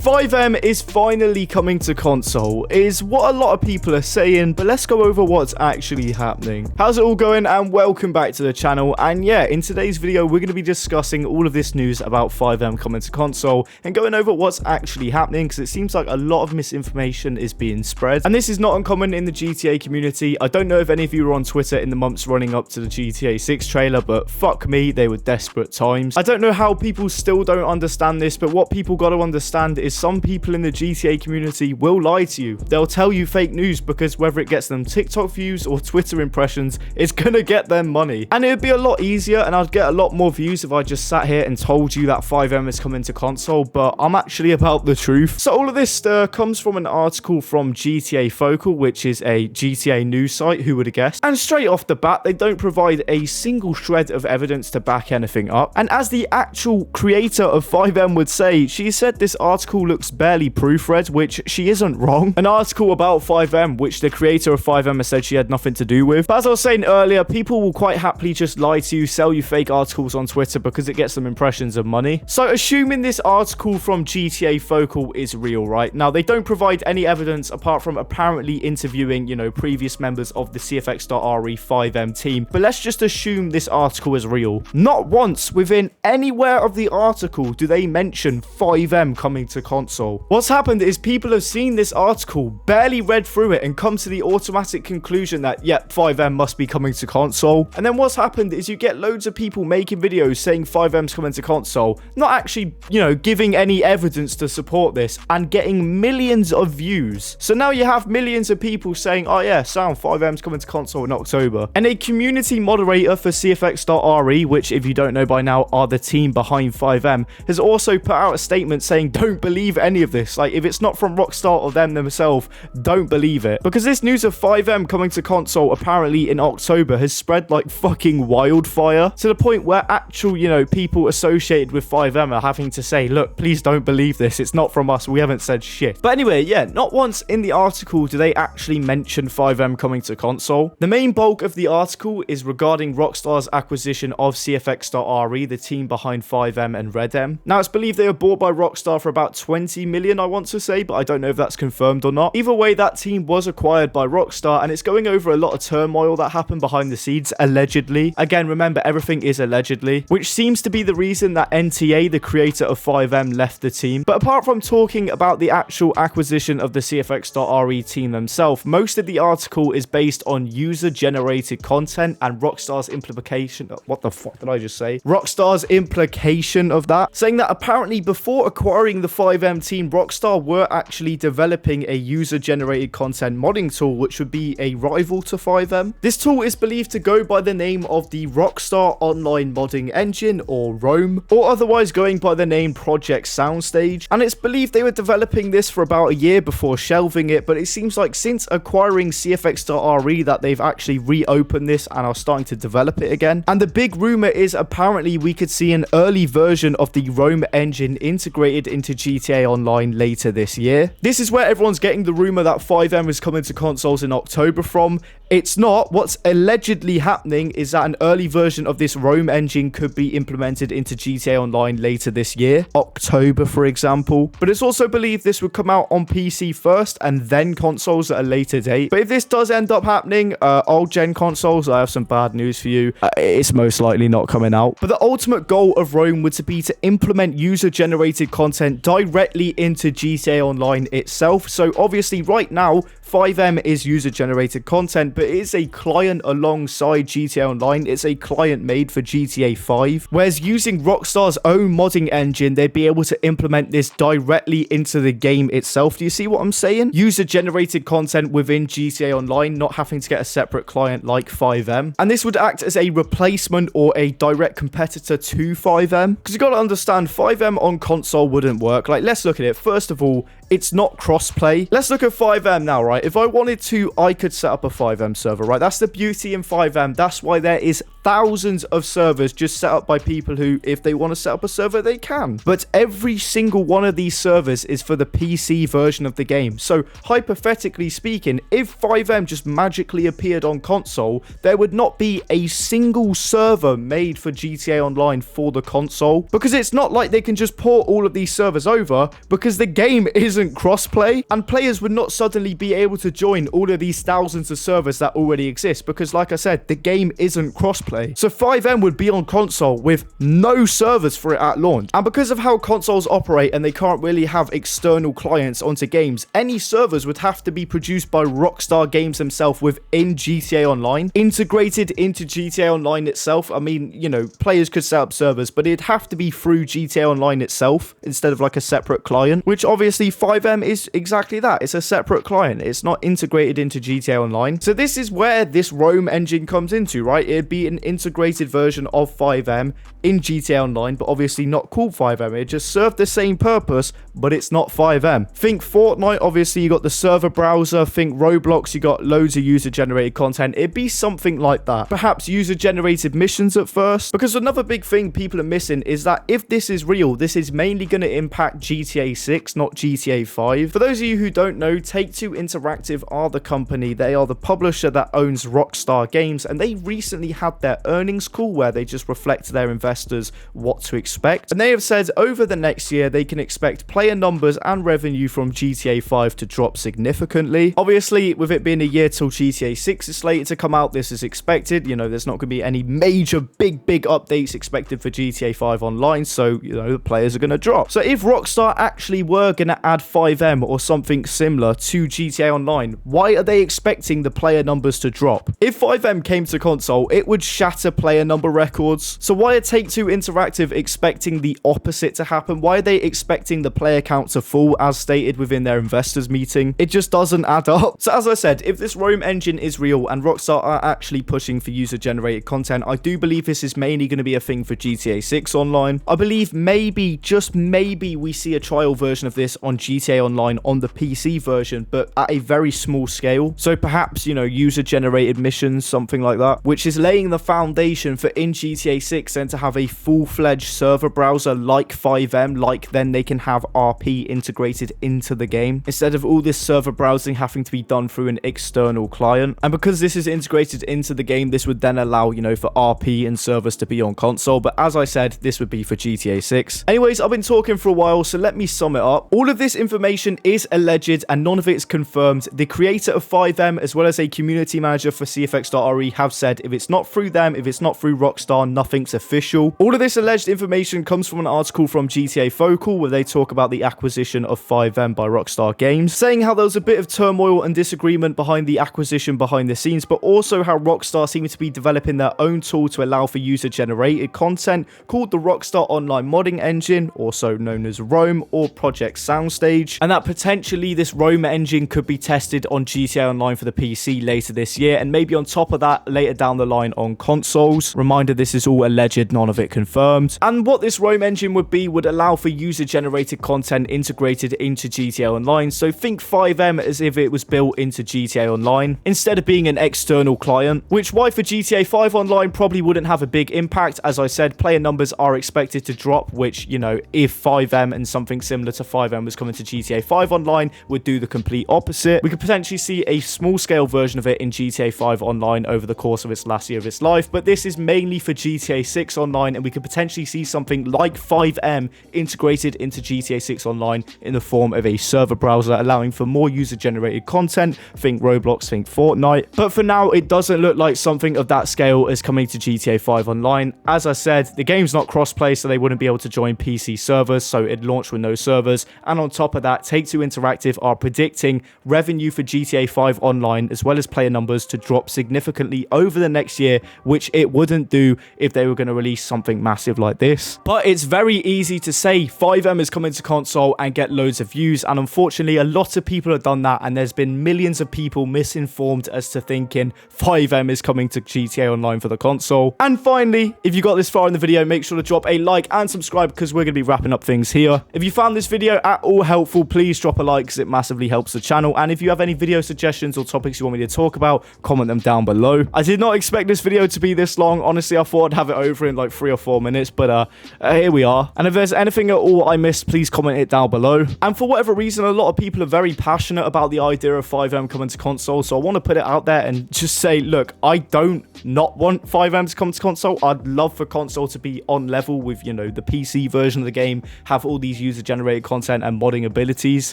FiveM is finally coming to console, is what a lot of people are saying, but let's go over what's actually happening. How's it all going, and welcome back to the channel. And yeah, in today's video, we're going to be discussing all of this news about FiveM coming to console and going over what's actually happening, because it seems like a lot of misinformation is being spread. And this is not uncommon in the GTA community. I don't know if any of you were on Twitter in the months running up to the GTA 6 trailer, but fuck me, they were desperate times. I don't know how people still don't understand this, but what people got to understand is some people in the GTA community will lie to you. They'll tell you fake news because whether it gets them TikTok views or Twitter impressions, it's gonna get them money. And it would be a lot easier and I'd get a lot more views if I just sat here and told you that FiveM is coming to console, but I'm actually about the truth. So all of this comes from an article from GTA Focal, which is a GTA news site, who would have guessed? And straight off the bat, they don't provide a single shred of evidence to back anything up. And as the actual creator of FiveM would say, she said this article looks barely proofread, which she isn't wrong. An article about FiveM, which the creator of FiveM has said she had nothing to do with. But as I was saying earlier, people will quite happily just lie to you, sell you fake articles on Twitter because it gets them impressions of money. So assuming this article from GTA Focal is real, right? Now, they don't provide any evidence apart from apparently interviewing, you know, previous members of the CFX.RE FiveM team. But let's just assume this article is real. Not once within anywhere of the article do they mention FiveM coming to console. What's happened is people have seen this article, barely read through it, and come to the automatic conclusion that, yep, FiveM must be coming to console. And then what's happened is you get loads of people making videos saying FiveM's coming to console, not actually, you know, giving any evidence to support this, and getting millions of views. So now you have millions of people saying, oh yeah, FiveM's coming to console in October. And a community moderator for CFX.RE, which if you don't know by now are the team behind FiveM, has also put out a statement saying, don't believe any of this. Like, if it's not from Rockstar or them themselves, don't believe it. Because this news of FiveM coming to console apparently in October has spread like fucking wildfire, to the point where actual, you know, people associated with FiveM are having to say, look, please don't believe this. It's not from us. We haven't said shit. But anyway, yeah, not once in the article do they actually mention FiveM coming to console. The main bulk of the article is regarding Rockstar's acquisition of CFX.RE, the team behind FiveM and RedM. Now, it's believed they were bought by Rockstar for about 20 million, I want to say, but I don't know if that's confirmed or not. Either way, that team was acquired by Rockstar, and it's going over a lot of turmoil that happened behind the scenes, allegedly. Again, remember, everything is allegedly, which seems to be the reason that NTA, the creator of FiveM, left the team. But apart from talking about the actual acquisition of the CFX.RE team themselves, most of the article is based on user-generated content and Rockstar's implication. What the fuck did I just say? Rockstar's implication of that, saying that apparently before acquiring the FiveM team, Rockstar were actually developing a user-generated content modding tool, which would be a rival to FiveM. This tool is believed to go by the name of the Rockstar Online Modding Engine, or ROM, or otherwise going by the name Project Soundstage. And it's believed they were developing this for about a year before shelving it, but it seems like since acquiring CFX.RE that they've actually reopened this and are starting to develop it again. And the big rumor is apparently we could see an early version of the ROM engine integrated into GTA Online later this year. This is where everyone's getting the rumor that FiveM is coming to consoles in October from. It's not. What's allegedly happening is that an early version of this ROM engine could be implemented into GTA Online later this year, October for example. But it's also believed this would come out on PC first and then consoles at a later date. But if this does end up happening, old gen consoles, I have some bad news for you. It's most likely not coming out. But the ultimate goal of ROM would be to implement user-generated content directly into GTA Online itself. So obviously right now, FiveM is user-generated content, but it is a client alongside GTA Online. It's a client made for GTA 5. Whereas using Rockstar's own modding engine, they'd be able to implement this directly into the game itself. Do you see what I'm saying? User-generated content within GTA Online, not having to get a separate client like FiveM. And this would act as a replacement or a direct competitor to FiveM. Because you got to understand, FiveM on console wouldn't work. Like, let's look at it. First of all, it's not cross-play. Let's look at FiveM now, right? If I wanted to, I could set up a FiveM server, right? That's the beauty in FiveM. That's why there is thousands of servers just set up by people who, if they want to set up a server, they can. But every single one of these servers is for the PC version of the game. So hypothetically speaking, if FiveM just magically appeared on console, there would not be a single server made for GTA Online for the console, because it's not like they can just port all of these servers over, because the game isn't crossplay, and players would not suddenly be able to join all of these thousands of servers that already exist, because like I said, the game isn't crossplay. So FiveM would be on console with no servers for it at launch. And because of how consoles operate and they can't really have external clients onto games, any servers would have to be produced by Rockstar Games themselves within GTA Online, integrated into GTA Online itself. I mean, you know, players could set up servers, but it'd have to be through GTA Online itself instead of like a separate client, which obviously FiveM is exactly that. It's a separate client. It's not integrated into GTA Online. So this is where this Rome engine comes into, right? It'd be an integrated version of FiveM in GTA Online, but obviously not called FiveM. It just served the same purpose, but it's not FiveM. Think Fortnite, obviously you got the server browser. Think Roblox, you got loads of user-generated content. It'd be something like that. Perhaps user-generated missions at first, because another big thing people are missing is that if this is real, this is mainly going to impact GTA 6, not GTA 5. For those of you who don't know, Take-Two Interactive are the company. They are the publisher that owns Rockstar Games, and they recently had their earnings call where they just reflect to their investors what to expect. And they have said over the next year, they can expect player numbers and revenue from GTA 5 to drop significantly. Obviously, with it being a year till GTA 6 is slated to come out, this is expected. You know, there's not going to be any major big updates expected for GTA 5 Online, so, you know, the players are going to drop. So if Rockstar actually were going to add FiveM or something similar to GTA Online, why are they expecting the player numbers to drop? If FiveM came to console, it would shatter player number records. So why are Take-Two Interactive expecting the opposite to happen? Why are they expecting the player count to fall as stated within their investors meeting? It just doesn't add up. So as I said, if this Rome engine is real and Rockstar are actually pushing for user-generated content, I do believe this is mainly going to be a thing for GTA 6 Online. I believe maybe, just maybe, we see a trial version of this on GTA Online on the PC version, but at a very small scale. So perhaps, you know, user-generated missions, something like that, which is laying the foundation for in GTA 6 then to have a full-fledged server browser like FiveM, like then they can have RP integrated into the game, instead of all this server browsing having to be done through an external client. And because this is integrated into the game, this would then allow, you know, for RP and servers to be on console. But as I said, this would be for GTA 6. Anyways, I've been talking for a while, so let me sum it up. All of this information is alleged and none of it is confirmed. The creator of FiveM, as well as a community manager for CFX.re, have said if it's not through them, if it's not through Rockstar, nothing's official. All of this alleged information comes from an article from GTA Focal where they talk about the acquisition of FiveM by Rockstar Games, saying how there was a bit of turmoil and disagreement behind the acquisition behind the scenes, but also how Rockstar seem to be developing their own tool to allow for user-generated content called the Rockstar Online Modding Engine, also known as Rome or Project Soundstage, and that potentially this Rome engine could be tested on GTA Online for the PC later this year, and maybe on top of that later down the line on consoles. Reminder, this is all alleged, none of it confirmed. And what this Rome engine would be would allow for user-generated content integrated into GTA Online. So think FiveM as if it was built into GTA Online instead of being an external client, which why for GTA 5 Online probably wouldn't have a big impact. As I said, player numbers are expected to drop, which, you know, if FiveM and something similar to FiveM was coming to GTA 5 Online, would do the complete opposite. We could potentially see a small-scale version of it in GTA 5 Online over the course of its last year of its life, but this is mainly for GTA 6 Online, and we could potentially see something like FiveM integrated into GTA 6 Online in the form of a server browser, allowing for more user-generated content. Think Roblox, think Fortnite. But for now, it doesn't look like something of that scale is coming to GTA 5 Online. As I said, the game's not cross-play, so they wouldn't be able to join PC servers, so it launched with no servers. And on top of that, Take-Two Interactive are predicting revenue for GTA 5 Online, as well as player numbers, to drop significantly over the next year, which it wouldn't do if they were going to release something massive like this. But it's very easy to say FiveM is coming to console and get loads of views, and unfortunately a lot of people have done that, and there's been millions of people misinformed as to thinking FiveM is coming to GTA Online for the console. And finally, if you got this far in the video, make sure to drop a like and subscribe, because we're going to be wrapping up things here. If you found this video at all helpful, helpful, please drop a like because it massively helps the channel. And if you have any video suggestions or topics you want me to talk about, comment them down below. I did not expect this video to be this long. Honestly, I thought I'd have it over in like 3 or 4 minutes, but here we are. And if there's anything at all I missed, please comment it down below. And for whatever reason, a lot of people are very passionate about the idea of FiveM coming to console, so I want to put it out there and just say, look, I don't not want FiveM to come to console. I'd love for console to be on level with, you know, the PC version of the game, have all these user-generated content and modding abilities.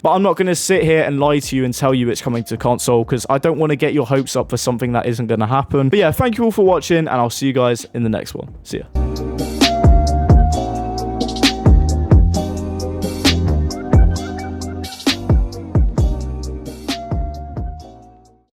But I'm not going to sit here and lie to you and tell you it's coming to console, because I don't want to get your hopes up for something that isn't going to happen. But yeah, thank you all for watching, and I'll see you guys in the next one. See ya.